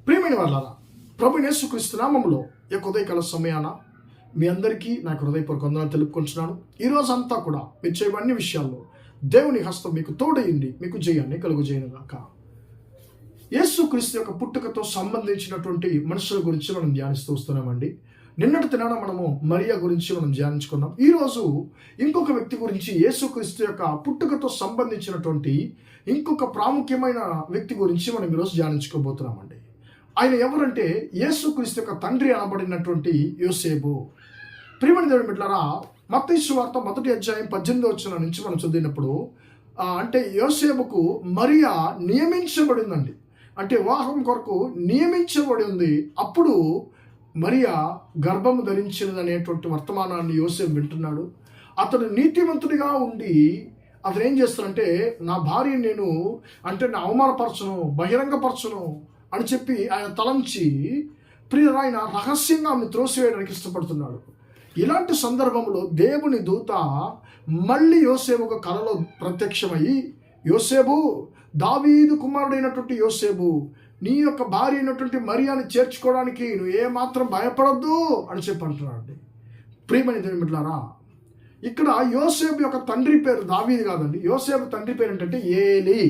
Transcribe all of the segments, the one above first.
ప్రియమైన వాళ్ళారా, ప్రభు యేసుక్రీస్తు నామములో ఈ ఉదయకాల సమయాన మీ అందరికీ నాకు హృదయపూర్వక వందనాలు తెలుపుకుంటున్నాను. ఈ రోజంతా కూడా మీరు చేయే అన్ని విషయాల్లో దేవుని హస్తం మీకు తోడయింది, మీకు జయాన్ని కలుగుజేయనుగాక. యేసుక్రీస్తు యొక్క పుట్టుకతో సంబంధించినటువంటి మనుషుల గురించి మనం ధ్యానిస్తూ వస్తున్నామండి. నిన్నటి దినాన మనము మరియా గురించి మనం ధ్యానించుకున్నాం. ఈరోజు ఇంకొక వ్యక్తి గురించి, యేసుక్రీస్తు యొక్క పుట్టుకతో సంబంధించినటువంటి ఇంకొక ప్రాముఖ్యమైన వ్యక్తి గురించి మనం ఈరోజు ధ్యానించుకోబోతున్నామండి. ఆయన ఎవరంటే యేసుక్రీస్తు యొక్క తండ్రి అనబడినటువంటి యోసేపు. ప్రియమైన దేవుని బిడ్డలారా, మత్తయి సువార్త 1వ అధ్యాయం 18వ వచనం నుంచి మనం చదివినప్పుడు అంటే యోసేపుకు మరియా నియమించబడిందండి. అంటే వివాహం కొరకు నియమించబడి ఉంది. అప్పుడు మరియా గర్భము ధరించినదనేటువంటి వర్తమానాన్ని యోసేపు వింటున్నాడు. అతడు నీతిమంతుడిగా ఉండి అతను ఏం చేస్తాడంటే, నా భార్యను నేను నా అవమానపరచను, బహిరంగపరచను అని చెప్పి ఆయన తలంచి ఆయన రహస్యంగా ఆమెను త్రోసివేయడానికి ఇష్టపడుతున్నాడు. ఇలాంటి సందర్భంలో దేవుని దూత మళ్ళీ యోసేపుకు కలలో ప్రత్యక్షమయ్యి, యోసేపు, దావీదు కుమారుడైనటువంటి యోసేపు, నీ యొక్క భార్య అయినటువంటి మరియాని చేర్చుకోవడానికి నువ్వు ఏమాత్రం భయపడద్దు అని చెప్పి అంటున్నాడు. ప్రియమైన దేవుని బిడ్డలారా, ఇక్కడ యోసేపు యొక్క తండ్రి పేరు దావీదు కాదండి. యోసేపు తండ్రి పేరు ఏంటంటే ఏలి.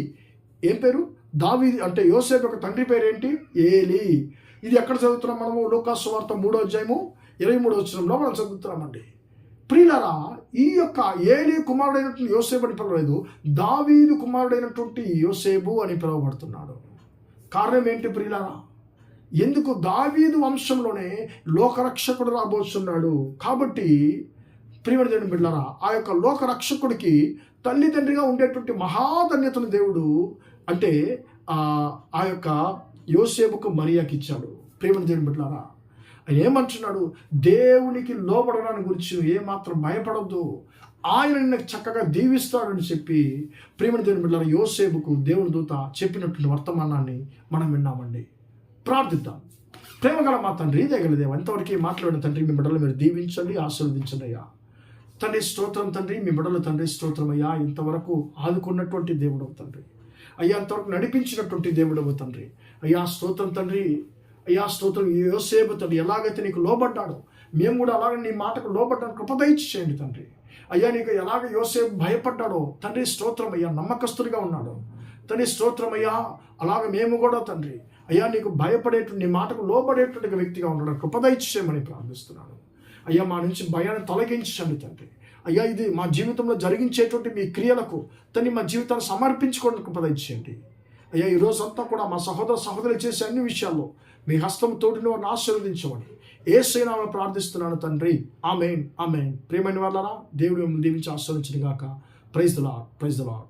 ఏం పేరు? దావీదు. అంటే యోసేపు యొక్క తండ్రి పేరు ఏంటి? ఏలి. ఇది ఎక్కడ చదువుతున్నాం మనము? లూకాసు సువార్త 3వ అధ్యాయము 23వ వచనంలో మనం చదువుతున్నామండి. ప్రియులారా, ఈ యొక్క ఏలి కుమారుడైనటువంటి యోసేపు అని పిలవలేదు, దావీదు కుమారుడైనటువంటి యోసేపు అని పిలువబడుతున్నాడు. కారణం ఏంటి ప్రియులారా? ఎందుకు? దావీదు వంశంలోనే లోకరక్షకుడు రాబోతున్నాడు. కాబట్టి ప్రియమైన దేవుని బిడ్డలారా, ఆ యొక్క లోకరక్షకుడికి తల్లిదండ్రిగా ఉండేటువంటి మహాధన్యతను దేవుడు ఆ యొక్క యోసేపుకు మరియాకి ఇచ్చాడు. ప్రియమైన దేవుని బిడ్డలారా, ఆయన ఏమంటున్నాడు? దేవునికి లోబడడానికి గురించి ఏమాత్రం భయపడద్దు, ఆయన నిన్ను చక్కగా దీవిస్తాడని చెప్పి ప్రియమైన దేవుని బిడ్డలారా, యోసేపుకు దేవుని దూత చెప్పినటువంటి వర్తమానాన్ని మనం విన్నామండి. ప్రార్థిద్దాం. ప్రేమగల మా తండ్రి, దయగల దేవా, ఇంతవరకు మాట్లాడిన తండ్రి, మీ బిడ్డలు మీరు దీవించండి, ఆశీర్వదించండి అయ్యా. తండ్రి స్తోత్రం తండ్రి, మీ బిడ్డలు తండ్రి స్తోత్రం అయ్యా. ఇంతవరకు ఆదుకున్నటువంటి దేవుడవు తండ్రి అయ్యా, ఇంతవరకు నడిపించినటువంటి దేవుడవు తండ్రి అయ్యా. స్తోత్రం తండ్రి అయ్యా. స్తోత్రం. యోసేపు తండ్రి ఎలాగైతే నీకు లోబడ్డాడో మేము కూడా అలాగే నీ మాటకు లోబడ్డాను కృప దయచేయండి తండ్రి అయ్యా. నీకు ఎలాగ యోసేపు భయపడ్డాడో తండ్రి స్తోత్రం అయ్యా, నమ్మకస్తుడిగా ఉన్నాడు తండ్రి స్తోత్రం అయ్యా. అలాగ మేము కూడా తండ్రి అయ్యా నీకు భయపడేటువంటి, నీ మాటకు లోబడేటువంటి వ్యక్తిగా ఉండడం కృప దయచేయమని ప్రార్థిస్తున్నాను అయ్యా. మా నుంచి భయాన్ని తొలగించండి తండ్రి అయ్యా. ఇది మా జీవితంలో జరిగించేటువంటి మీ క్రియలకు తండ్రి మా జీవితాన్ని సమర్పించుకోవడానికి కృప దయచేయండి అయ్యా. ఈ రోజంతా కూడా మా సహోదరులు చేసే అన్ని విషయాల్లో మీ హస్తం తోటిని వారిని ఆశీర్వదించమని యేసు నామములో ప్రార్థిస్తున్నాను తండ్రి. ఆమేన్, ఆమేన్. ప్రియమైన వాళ్ళారా, దేవుడు మిమ్మల్ని దీవించి ఆశీర్వదించును గాక. Praise the Lord, praise the lord.